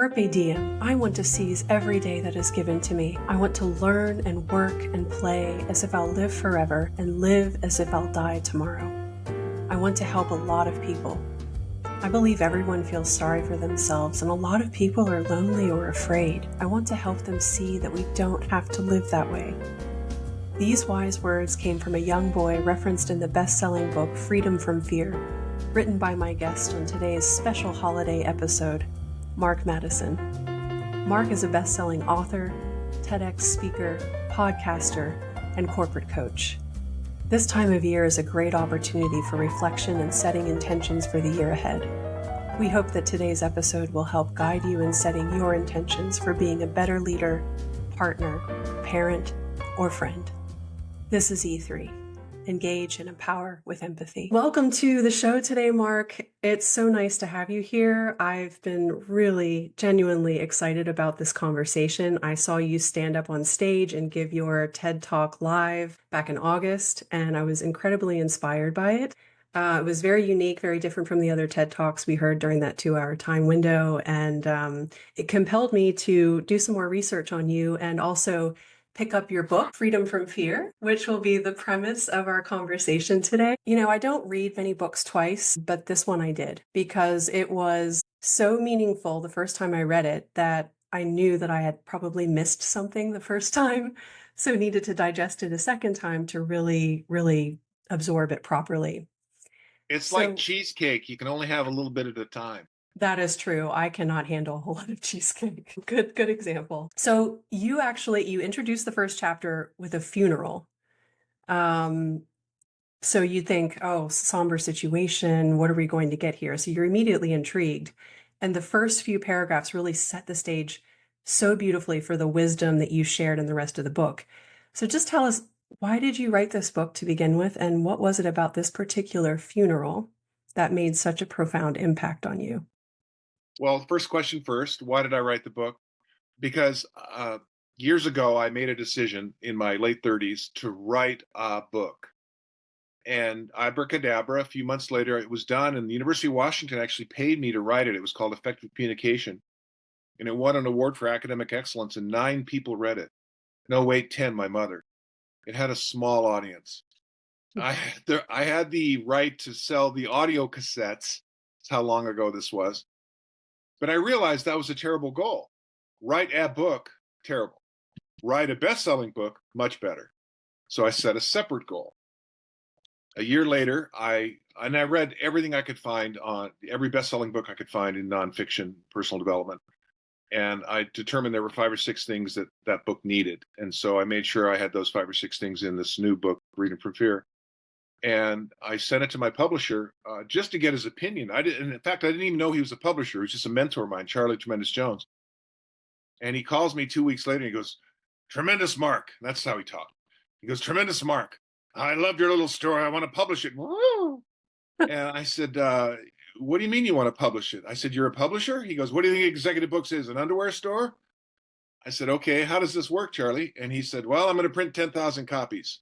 Carpe diem. I want to seize every day that is given to me. I want to learn and work and play as if I'll live forever and live as if I'll die tomorrow. I want to help a lot of people. I believe everyone feels sorry for themselves, and a lot of people are lonely or afraid. I want to help them see that we don't have to live that way. These wise words came from a young boy referenced in the best-selling book Freedom from Fear, written by my guest on today's special holiday episode, Mark Matteson. Mark is a best-selling author, TEDx speaker, podcaster, and corporate coach. This time of year is a great opportunity for reflection and setting intentions for the year ahead. We hope that today's episode will help guide you in setting your intentions for being a better leader, partner, parent, or friend. This is E3. Engage and empower with empathy. Welcome to the show today, Mark. It's so nice to have you here. I've been really genuinely excited about this conversation. I saw you stand up on stage and give your TED Talk live back in August, and I was incredibly inspired by it. It was very unique, very different from the other TED Talks we heard during that 2-hour time window, and it compelled me to do some more research on you and also pick up your book, Freedom from Fear, which will be the premise of our conversation today. You know, I don't read many books twice, but this one I did because it was so meaningful the first time I read it that I knew that I had probably missed something the first time, so needed to digest it a second time to really, really absorb it properly. It's like cheesecake. You can only have a little bit at a time. That is true. I cannot handle a whole lot of cheesecake. Good example. So you introduced the first chapter with a funeral. So you think, oh, somber situation. What are we going to get here? So you're immediately intrigued. And the first few paragraphs really set the stage so beautifully for the wisdom that you shared in the rest of the book. So just tell us, why did you write this book to begin with? And what was it about this particular funeral that made such a profound impact on you? Well, first question first. Why did I write the book? Because years ago, I made a decision in my late 30s to write a book. And abracadabra, a few months later, it was done. And the University of Washington actually paid me to write it. It was called Effective Communication. And it won an award for academic excellence, and 9 people read it. No, wait, 10, my mother. It had a small audience. I had the right to sell the audio cassettes. That's how long ago this was. But I realized that was a terrible goal. Write a book, terrible. Write a best-selling book, much better. So I set a separate goal. A year later, I read everything I could find on every best-selling book I could find in nonfiction personal development. And I determined there were 5 or 6 things that book needed. And so I made sure I had those 5 or 6 things in this new book, Freedom from Fear. And I sent it to my publisher just to get his opinion. In fact, I didn't even know he was a publisher. He was just a mentor of mine, Charlie Tremendous Jones. And he calls me 2 weeks later and he goes, "Tremendous Mark." That's how he talked. He goes, "Tremendous Mark, I loved your little story. I want to publish it." Woo! And I said, "What do you mean you want to publish it?" I said, "You're a publisher?" He goes, "What do you think Executive Books is, an underwear store?" I said, "Okay, how does this work, Charlie?" And he said, "Well, I'm going to print 10,000 copies.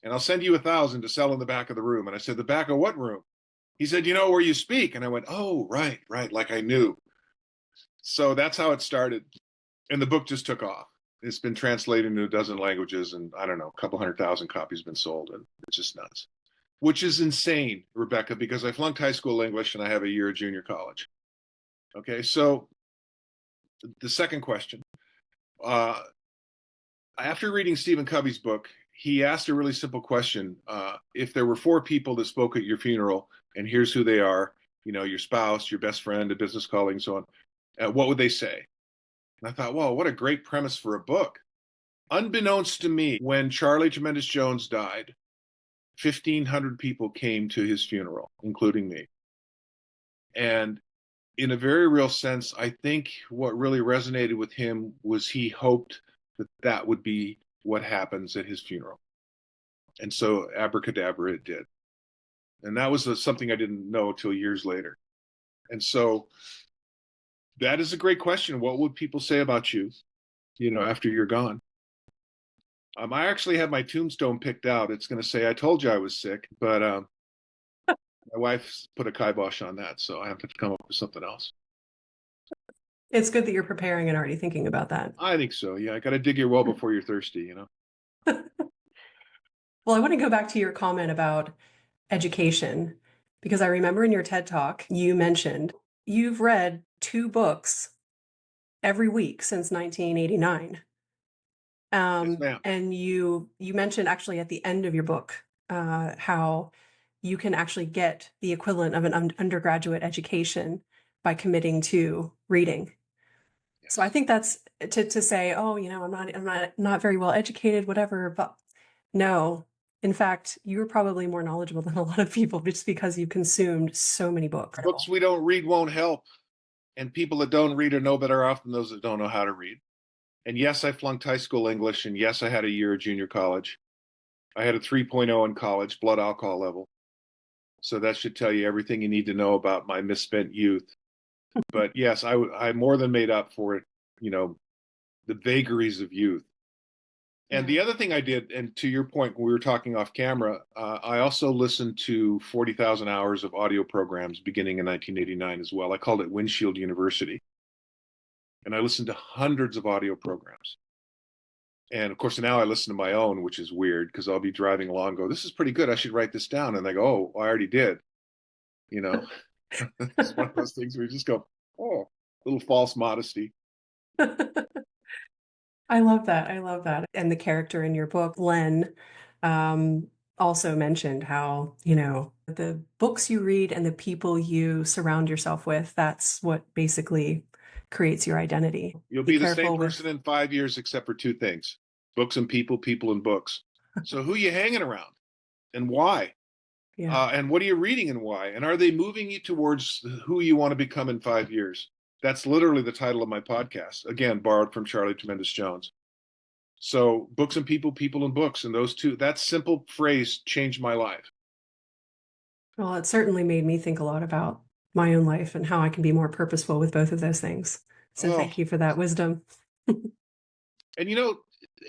And I'll send you 1,000 to sell in the back of the room." And I said, "The back of what room?" He said, "You know, where you speak." And I went, "Oh, right, like I knew." So that's how it started. And the book just took off. It's been translated into a dozen languages, and I don't know, a couple 100,000 copies have been sold, and it's just nuts. Which is insane, Rebecca, because I flunked high school English and I have a year of junior college. Okay, so the second question. After reading Stephen Covey's book, he asked a really simple question. If there were 4 people that spoke at your funeral, and here's who they are, you know, your spouse, your best friend, a business colleague, and so on, what would they say? And I thought, wow, what a great premise for a book. Unbeknownst to me, when Charlie Tremendous Jones died, 1,500 people came to his funeral, including me. And in a very real sense, I think what really resonated with him was he hoped that would be what happens at his funeral. And so abracadabra, it did. And that was something I didn't know till years later. And so that is a great question. What would people say about you, you know, after you're gone? I actually have my tombstone picked out. It's going to say, "I told you I was sick," but my wife's put a kibosh on that, so I have to come up with something else. It's good that you're preparing and already thinking about that. I think so. Yeah, I got to dig your well before you're thirsty, Well, I want to go back to your comment about education because I remember in your TED Talk, you mentioned you've read 2 books every week since 1989. Yes, ma'am. And you mentioned actually at the end of your book how you can actually get the equivalent of an undergraduate education by committing to reading. So I Yes. think that's to say, oh, I'm not very well educated, whatever. But no, in fact, you're probably more knowledgeable than a lot of people just because you consumed so many books. Books we don't read won't help. And people that don't read or know better off than those that don't know how to read. And yes, I flunked high school English. And yes, I had a year of junior college. I had a 3.0 in college, blood alcohol level. So that should tell you everything you need to know about my misspent youth. But yes, I more than made up for it, you know, the vagaries of youth. And Yeah. the other thing I did, and to your point, when we were talking off camera, I also listened to 40,000 hours of audio programs beginning in 1989 as well. I called it Windshield University. And I listened to hundreds of audio programs. And of course, now I listen to my own, which is weird because I'll be driving along, and go, this is pretty good. I should write this down. And they go, oh, I already did. You know, it's one of those things where you just go, oh, little false modesty. I love that. I love that. And the character in your book, Len, also mentioned how, the books you read and the people you surround yourself with, that's what basically creates your identity. You'll Be be the same careful person with, in 5 years, except for two things: books and people, people and books. So who are you hanging around and why? yeah. And what are you reading and why? And are they moving you towards who you want to become in 5 years? That's literally the title of my podcast. Again, borrowed from Charlie Tremendous Jones. So books and people, people and books. And those two, that simple phrase changed my life. Well, it certainly made me think a lot about my own life and how I can be more purposeful with both of those things. So Oh, thank you for that wisdom. and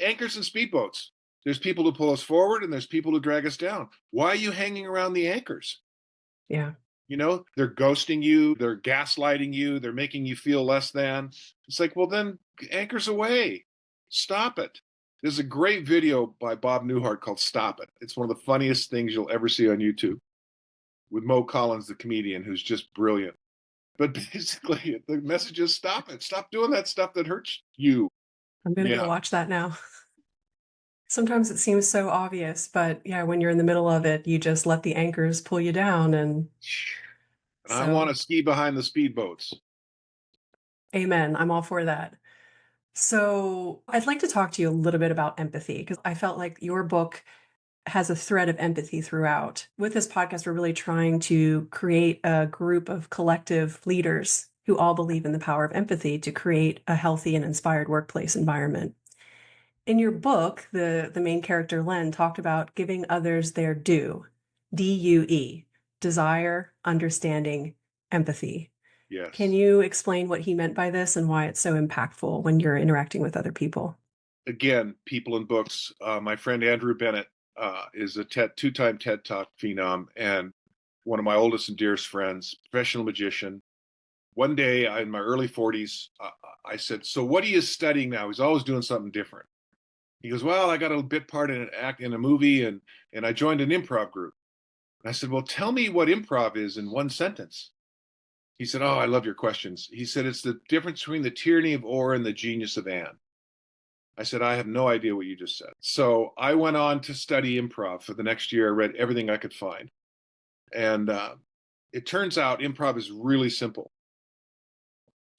anchors and speedboats. There's people who pull us forward and there's people who drag us down. Why are you hanging around the anchors? Yeah. They're ghosting you, they're gaslighting you, they're making you feel less than. It's like, well, then anchors away. Stop it. There's a great video by Bob Newhart called Stop It. It's one of the funniest things you'll ever see on YouTube with Mo Collins, the comedian, who's just brilliant. But basically, the message is stop it. Stop doing that stuff that hurts you. I'm going to go Yeah. watch that now. Sometimes it seems so obvious, but yeah, when you're in the middle of it, you just let the anchors pull you down. And And I want so, to ski behind the speedboats. amen. I'm all for that. So, I'd like to talk to you a little bit about empathy because I felt like your book has a thread of empathy throughout. With this podcast, we're really trying to create a group of collective leaders who all believe in the power of empathy to create a healthy and inspired workplace environment. In your book, the main character, Len, talked about giving others their due, DUE, desire, understanding, empathy. Can Yes. you explain what he meant by this and why it's so impactful when you're interacting with other people? Again, people and books. My friend Andrew Bennett is a two-time TED Talk phenom and one of my oldest and dearest friends, professional magician. One day in my early 40s, I said, so what are you studying now? He's always doing something different. He goes, well, I got a bit part in an act in a movie and I joined an improv group. And I said, well, tell me what improv is in one sentence. He said, oh, I love your questions. He said, it's the difference between the tyranny of Or and the genius of Anne. I said, I have no idea what you just said. So I went on to study improv for the next year. I read everything I could find. And it turns out improv is really simple.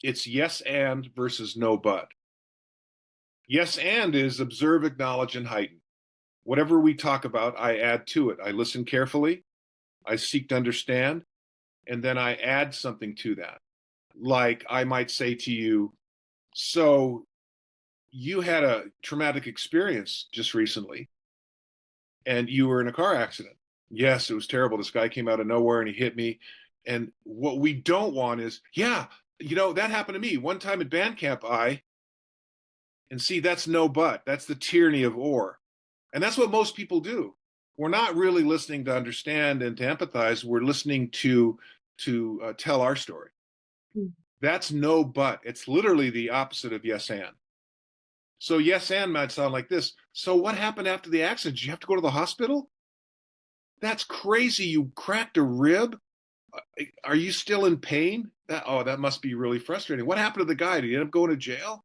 It's yes and versus no but. Yes and is observe, acknowledge, and heighten. Whatever we talk about, I add to it. I listen carefully, I seek to understand, and then I add something to that. Like I might say to you, so you had a traumatic experience just recently and you were in a car accident. Yes, it was terrible. This guy came out of nowhere and he hit me. And what we don't want is, yeah, that happened to me. One time at band camp, and see, that's no but. That's the tyranny of or. And that's what most people do. We're not really listening to understand and to empathize. We're listening to tell our story. That's no but. It's literally the opposite of yes and. So yes and might sound like this. So what happened after the accident? Did you have to go to the hospital? That's crazy. You cracked a rib. Are you still in pain? That must be really frustrating. What happened to the guy? Did he end up going to jail?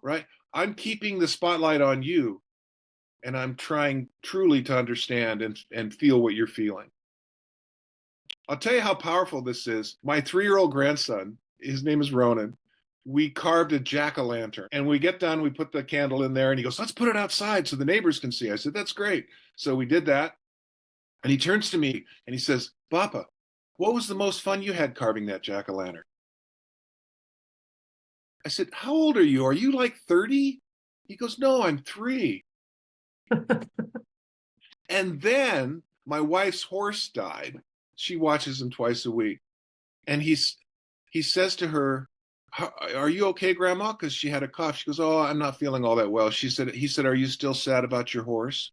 Right? I'm keeping the spotlight on you, and I'm trying truly to understand and feel what you're feeling. I'll tell you how powerful this is. My 3-year-old grandson, his name is Ronan, we carved a jack-o'-lantern. And we get done, we put the candle in there, and he goes, let's put it outside so the neighbors can see. I said, that's great. So we did that. And he turns to me and he says, Papa, what was the most fun you had carving that jack-o'-lantern? I said, how old are you? Are you like 30? He goes, no, I'm 3. And then my wife's horse died. She watches him twice a week. And he says to her, are you okay, Grandma? Because she had a cough. She goes, oh, I'm not feeling all that well. He said, are you still sad about your horse?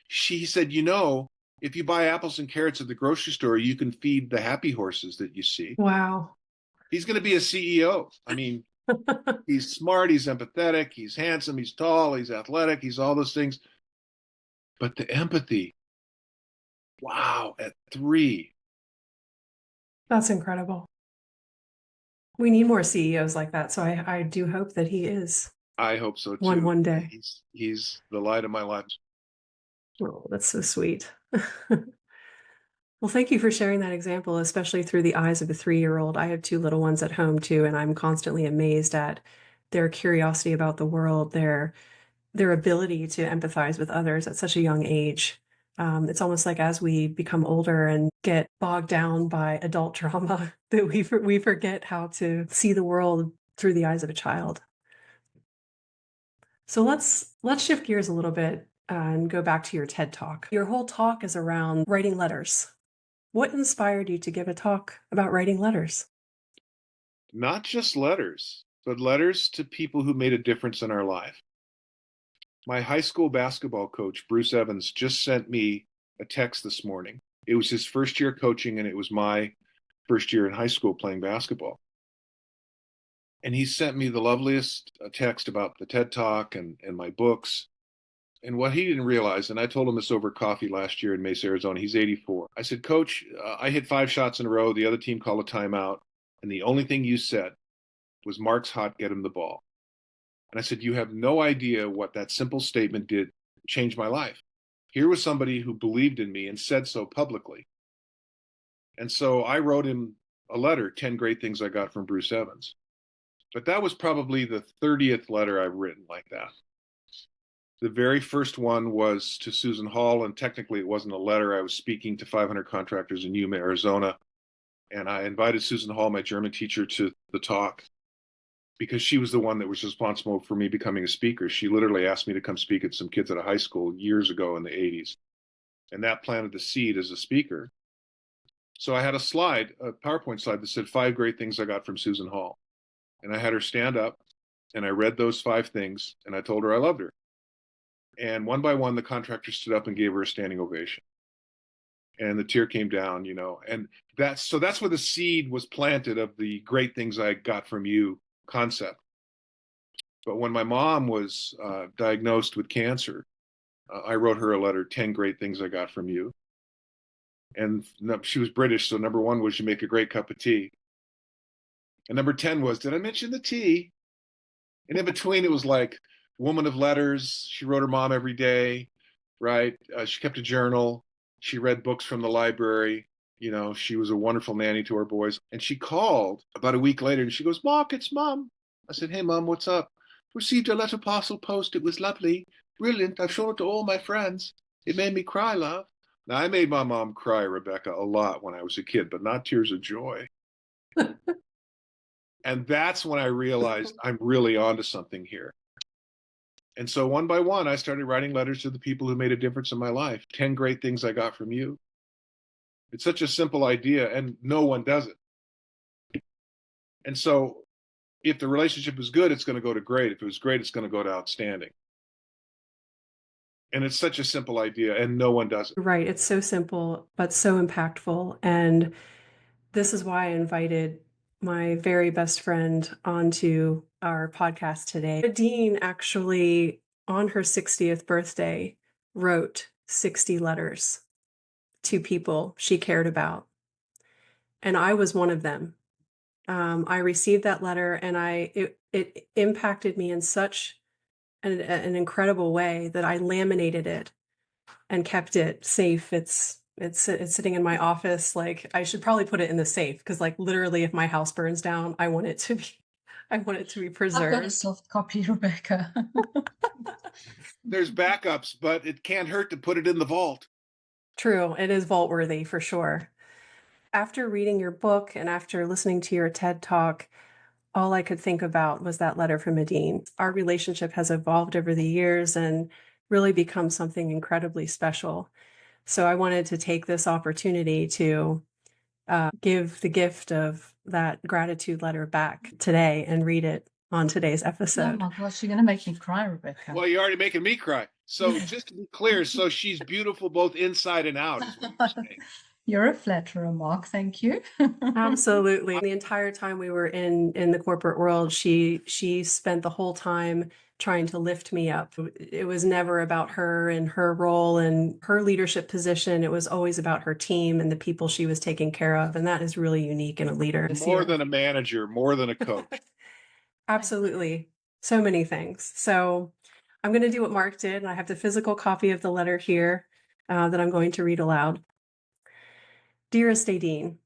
She said, if you buy apples and carrots at the grocery store, you can feed the happy horses that you see. Wow. He's going to be a CEO. I mean, he's smart, he's empathetic, he's handsome, he's tall, he's athletic, he's all those things. But the empathy, wow, at 3. That's incredible. We need more CEOs like that. So I do hope that he is I hope so too. one day. He's the light of my life. Oh, that's so sweet. Well, thank you for sharing that example, especially through the eyes of a 3-year-old. I have 2 little ones at home too, and I'm constantly amazed at their curiosity about the world, their ability to empathize with others at such a young age. It's almost like as we become older and get bogged down by adult trauma, that we forget how to see the world through the eyes of a child. So let's shift gears a little bit and go back to your TED Talk. Your whole talk is around writing letters. What inspired you to give a talk about writing letters? Not just letters, but letters to people who made a difference in our life. My high school basketball coach, Bruce Evans, just sent me a text this morning. It was his first year coaching, and it was my first year in high school playing basketball. And he sent me the loveliest text about the TED Talk and my books. And what he didn't realize, and I told him this over coffee last year in Mesa, Arizona, he's 84. I said, Coach, I hit 5 shots in a row. The other team called a timeout. And the only thing you said was, Mark's hot, get him the ball. And I said, you have no idea what that simple statement did change my life. Here was somebody who believed in me and said so publicly. And so I wrote him a letter, 10 great things I got from Bruce Evans. But that was probably the 30th letter I've written like that. The very first one was to Susan Hall, and technically it wasn't a letter. I was speaking to 500 contractors in Yuma, Arizona, and I invited Susan Hall, my German teacher, to the talk because she was the one that was responsible for me becoming a speaker. She literally asked me to come speak at some kids at a high school years ago in the 80s, and that planted the seed as a speaker. So I had a slide, a PowerPoint slide that said 5 great things I got from Susan Hall. And I had her stand up, and I read those 5 things, and I told her I loved her. And one by one, the contractors stood up and gave her a standing ovation. And the tear came down, and that's where the seed was planted of the great things I got from you concept. But when my mom was diagnosed with cancer, I wrote her a letter, 10 great things I got from you. And she was British, so number 1 was, you make a great cup of tea. And number 10 was, did I mention the tea? And in between, it was like, woman of letters. She wrote her mom every day, right? She kept a journal. She read books from the library. She was a wonderful nanny to our boys. And she called about a week later and she goes, Mark, it's Mom. I said, hey, Mom, what's up? Received a letter parcel post. It was lovely. Brilliant. I've shown it to all my friends. It made me cry, love. Now, I made my mom cry, Rebecca, a lot when I was a kid, but not tears of joy. And that's when I realized I'm really onto something here. And so one by one, I started writing letters to the people who made a difference in my life. 10 great things I got from you. It's such a simple idea, and no one does it. And so if the relationship is good, it's going to go to great. If it was great, it's going to go to outstanding. And it's such a simple idea, and no one does it. Right. It's so simple, but so impactful. And This is why I invited my very best friend onto our podcast today. Dean actually, on her 60th birthday, wrote 60 letters to people she cared about. And I was one of them. I received that letter, and it impacted me in such an incredible way that I laminated it and kept it safe. It's sitting in my office. Like, I should probably put it in the safe, because like literally if my house burns down, I want it to be preserved. I've got a soft copy, Rebecca. There's backups, but it can't hurt to put it in the vault. True, it is vault worthy for sure. After reading your book and after listening to your TED Talk, all I could think about was that letter from Adine. Our relationship has evolved over the years and really become something incredibly special. So I wanted to take this opportunity to give the gift of that gratitude letter back today and read it on today's episode. Oh my gosh, you're going to make me cry, Rebecca. Well, you're already making me cry. So just to be clear, so she's beautiful both inside and out, is what you're saying. You're a flatterer, Mark. Thank you. Absolutely. The entire time we were in the corporate world, she spent the whole time trying to lift me up. It was never about her and her role and her leadership position. It was always about her team and the people she was taking care of. And that is really unique in a leader. More than a manager, more than a coach. Absolutely. So many things. So I'm going to do what Mark did. I have the physical copy of the letter here that I'm going to read aloud. Dearest Adine,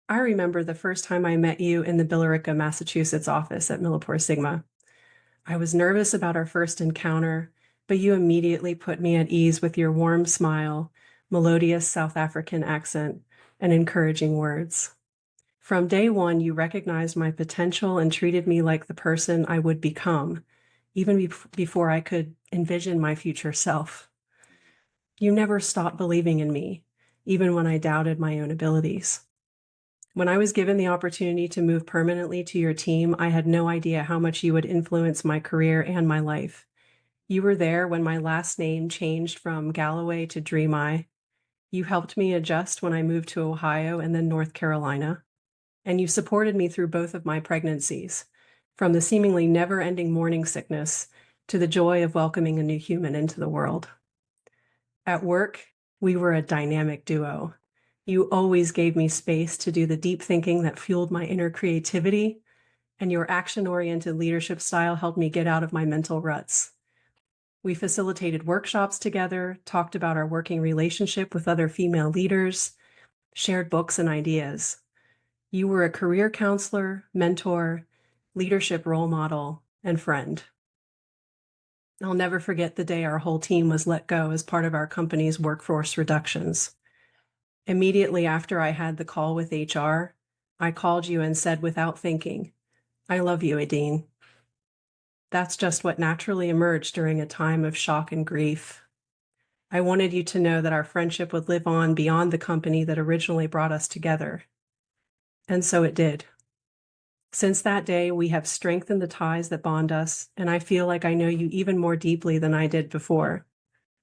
I remember the first time I met you in the Billerica, Massachusetts office at Millipore Sigma. I was nervous about our first encounter, but you immediately put me at ease with your warm smile, melodious South African accent, and encouraging words. From day one, you recognized my potential and treated me like the person I would become, even before I could envision my future self. You never stopped believing in me, even when I doubted my own abilities. When I was given the opportunity to move permanently to your team, I had no idea how much you would influence my career and my life. You were there when my last name changed from Galloway to Dhrimaj. You helped me adjust when I moved to Ohio and then North Carolina. And you supported me through both of my pregnancies, from the seemingly never-ending morning sickness to the joy of welcoming a new human into the world. At work, we were a dynamic duo. You always gave me space to do the deep thinking that fueled my inner creativity, and your action-oriented leadership style helped me get out of my mental ruts. We facilitated workshops together, talked about our working relationship with other female leaders, shared books and ideas. You were a career counselor, mentor, leadership role model, and friend. I'll never forget the day our whole team was let go as part of our company's workforce reductions. Immediately after I had the call with HR, I called you and said without thinking, I love you, Adine. That's just what naturally emerged during a time of shock and grief. I wanted you to know that our friendship would live on beyond the company that originally brought us together. And so it did. Since that day, we have strengthened the ties that bond us, and I feel like I know you even more deeply than I did before.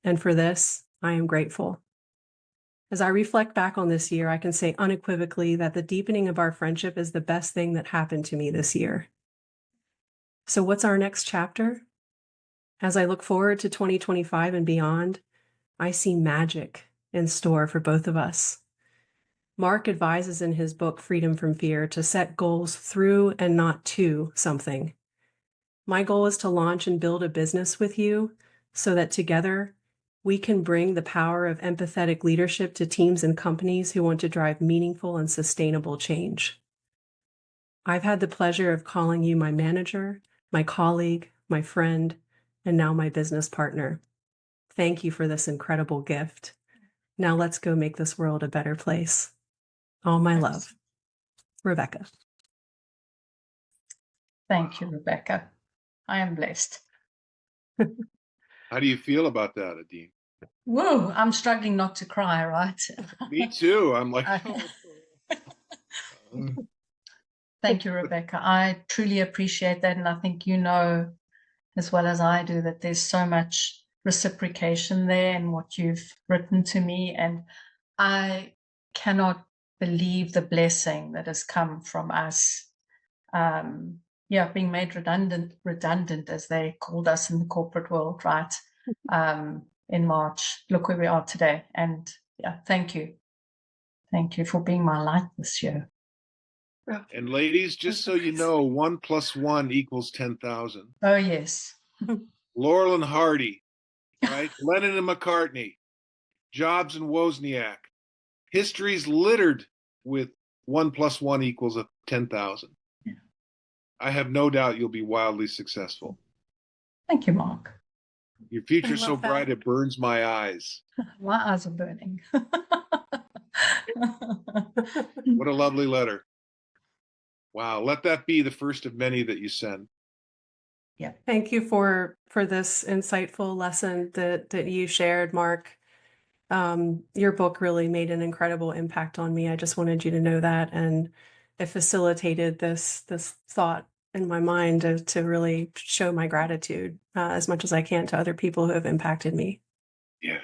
And for this, I am grateful. As I reflect back on this year, I can say unequivocally that the deepening of our friendship is the best thing that happened to me this year. So what's our next chapter? As I look forward to 2025 and beyond, I see magic in store for both of us. Mark advises in his book, Freedom from Fear, to set goals through and not to something. My goal is to launch and build a business with you so that together we can bring the power of empathetic leadership to teams and companies who want to drive meaningful and sustainable change. I've had the pleasure of calling you my manager, my colleague, my friend, and now my business partner. Thank you for this incredible gift. Now let's go make this world a better place. All my love, Rebecca. Thank you, Rebecca. I am blessed. How do you feel about that, Adine? Whoa, I'm struggling not to cry, right? Me too. I'm like, Thank you, Rebecca. I truly appreciate that. And I think you know as well as I do that there's so much reciprocation there in what you've written to me. And I cannot believe the blessing that has come from us, being made redundant, as they called us in the corporate world, right? In March. Look where we are today. And thank you. Thank you for being my light this year. And ladies, just so you know, 1 + 1 = 10,000. Oh, yes. Laurel and Hardy, right? Lennon and McCartney, Jobs and Wozniak. History's littered with 1 + 1 = 10,000. Yeah. I have no doubt you'll be wildly successful. Thank you, Mark. Your future's so bright it burns my eyes. My eyes are burning. What a lovely letter. Wow, let that be the first of many that you send. Yeah. Thank you for this insightful lesson that you shared, Mark. Your book really made an incredible impact on me. I just wanted you to know that, and it facilitated this thought in my mind to really show my gratitude as much as I can to other people who have impacted me. Yeah.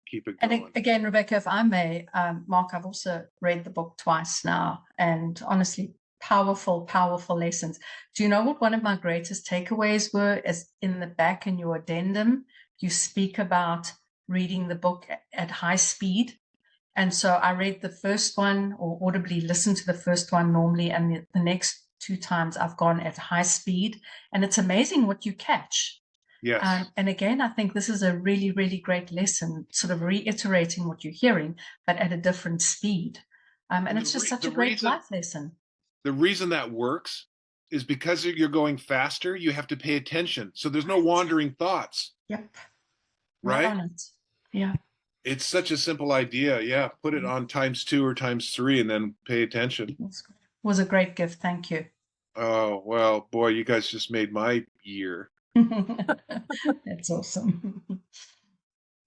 Keep it going. And again, Rebecca, if I may, Mark, I've also read the book twice now, and honestly, powerful lessons. Do you know what one of my greatest takeaways were? Is in the back in your addendum, you speak about reading the book at high speed. And so I read the first one, or audibly listened to the first one normally, and the next 2 times I've gone at high speed, and it's amazing what you catch. Yes. And again, I think this is a really, really great lesson, sort of reiterating what you're hearing, but at a different speed. And it's just such a great life lesson. The reason that works is because you're going faster, you have to pay attention. So there's no wandering thoughts. Yep. Right? Yeah. It's such a simple idea. Yeah. Put it on ×2 or ×3 and then pay attention. It was a great gift. Thank you. Oh, well, boy, you guys just made my year. That's awesome.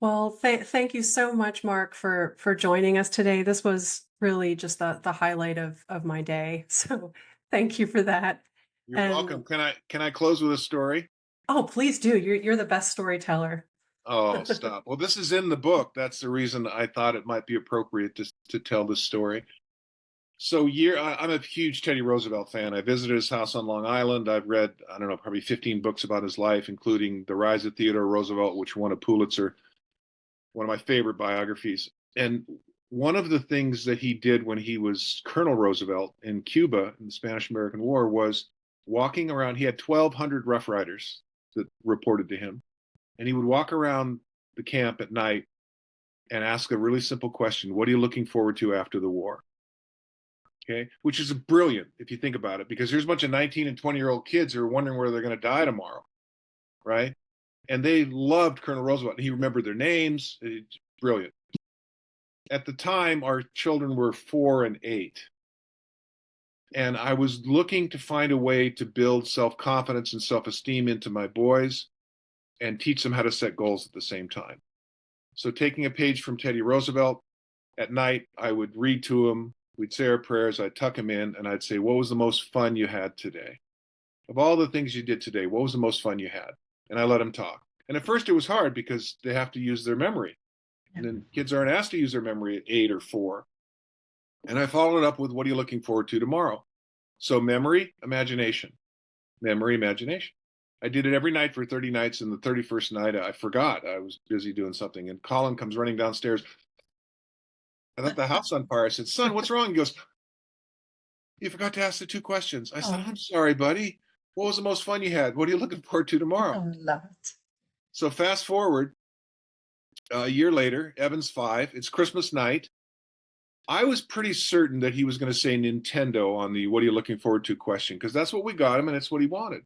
Well, thank you so much, Mark, for joining us today. This was really just the highlight of my day. So thank you for that. You're welcome. Can I close with a story? Oh, please do. You're the best storyteller. Oh, stop. Well, this is in the book. That's the reason I thought it might be appropriate to tell this story. So I'm a huge Teddy Roosevelt fan. I visited his house on Long Island. I've read, I don't know, probably 15 books about his life, including The Rise of Theodore Roosevelt, which won a Pulitzer, one of my favorite biographies. And one of the things that he did when he was Colonel Roosevelt in Cuba in the Spanish-American War was walking around. He had 1,200 Rough Riders that reported to him. And he would walk around the camp at night and ask a really simple question. What are you looking forward to after the war? Okay, which is brilliant if you think about it, because there's a bunch of 19 and 20-year-old kids who are wondering where they're going to die tomorrow, right? And they loved Colonel Roosevelt. He remembered their names. It's brilliant. At the time, our children were 4 and 8. And I was looking to find a way to build self-confidence and self-esteem into my boys and teach them how to set goals at the same time. So taking a page from Teddy Roosevelt, at night, I would read to him. We'd say our prayers. I'd tuck him in, and I'd say, what was the most fun you had today? Of all the things you did today, what was the most fun you had? And I let him talk. And at first it was hard because they have to use their memory. And then kids aren't asked to use their memory at 8 or 4. And I followed it up with, what are you looking forward to tomorrow? So memory, imagination. Memory, imagination. I did it every night for 30 nights, and the 31st night I forgot. I was busy doing something. And Colin comes running downstairs. I thought the house on fire. I said, son, what's wrong? He goes, you forgot to ask the 2 questions. I said, I'm sorry, buddy. What was the most fun you had? What are you looking forward to tomorrow? I love it. So fast forward a year later, Evan's 5. It's Christmas night. I was pretty certain that he was going to say Nintendo on the what are you looking forward to question, because that's what we got him and it's what he wanted.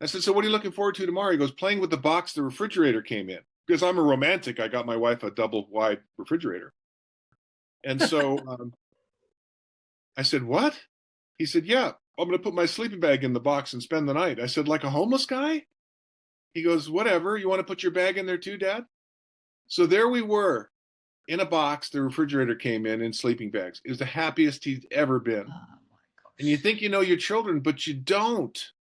I said, so what are you looking forward to tomorrow? He goes, playing with the box the refrigerator came in. Because I'm a romantic, I got my wife a double wide refrigerator. And so I said, what? He said, yeah, I'm going to put my sleeping bag in the box and spend the night. I said, like a homeless guy? He goes, whatever. You want to put your bag in there too, Dad? So there we were in a box. The refrigerator came in sleeping bags. It was the happiest he's ever been. Oh, my gosh. And you think you know your children, but you don't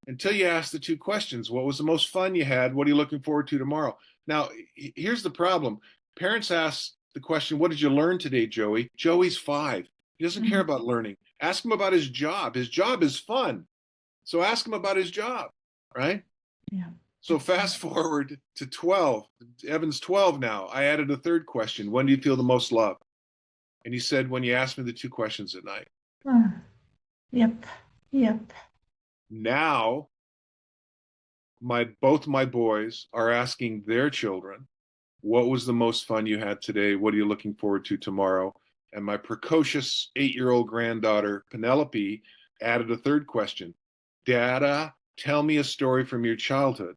until you ask the 2 questions. What was the most fun you had? What are you looking forward to tomorrow? Now, here's the problem. Parents ask the question, what did you learn today, Joey? Joey's 5. He doesn't care about learning. Ask him about his job. His job is fun. So ask him about his job, right? Yeah. So fast forward to 12. Evan's 12 now. I added a third question. When do you feel the most love? And he said, when you ask me the 2 questions at night. Yep. Now, both my boys are asking their children, what was the most fun you had today? What are you looking forward to tomorrow? And my precocious 8-year-old granddaughter, Penelope, added a third question. Dada, tell me a story from your childhood.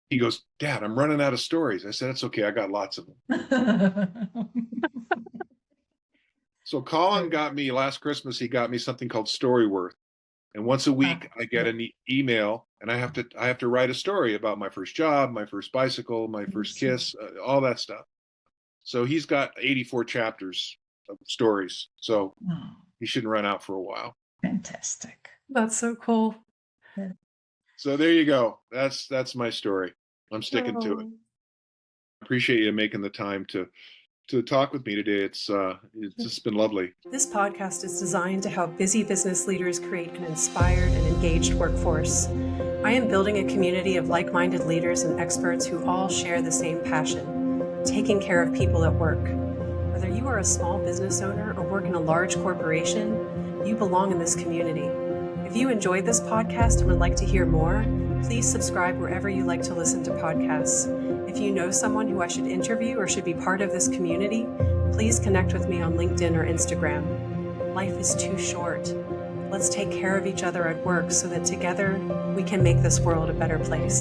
He goes, Dad, I'm running out of stories. I said, it's okay. I got lots of them. So Colin got me last Christmas, he got me something called Storyworth. And once a week I get an email and I have to write a story about my first job, my first bicycle, my first kiss, all that stuff. So he's got 84 chapters of stories. So he shouldn't run out for a while. Fantastic. That's so cool. So there you go. That's my story. I'm sticking to it. Appreciate you making the time to talk with me today. It's just been lovely. This podcast is designed to help busy business leaders create an inspired and engaged workforce. I am building a community of like-minded leaders and experts who all share the same passion, taking care of people at work. Whether you are a small business owner or work in a large corporation, you belong in this community. If you enjoyed this podcast and would like to hear more, please subscribe wherever you like to listen to podcasts. If you know someone who I should interview or should be part of this community, please connect with me on LinkedIn or Instagram. Life is too short. Let's take care of each other at work so that together we can make this world a better place.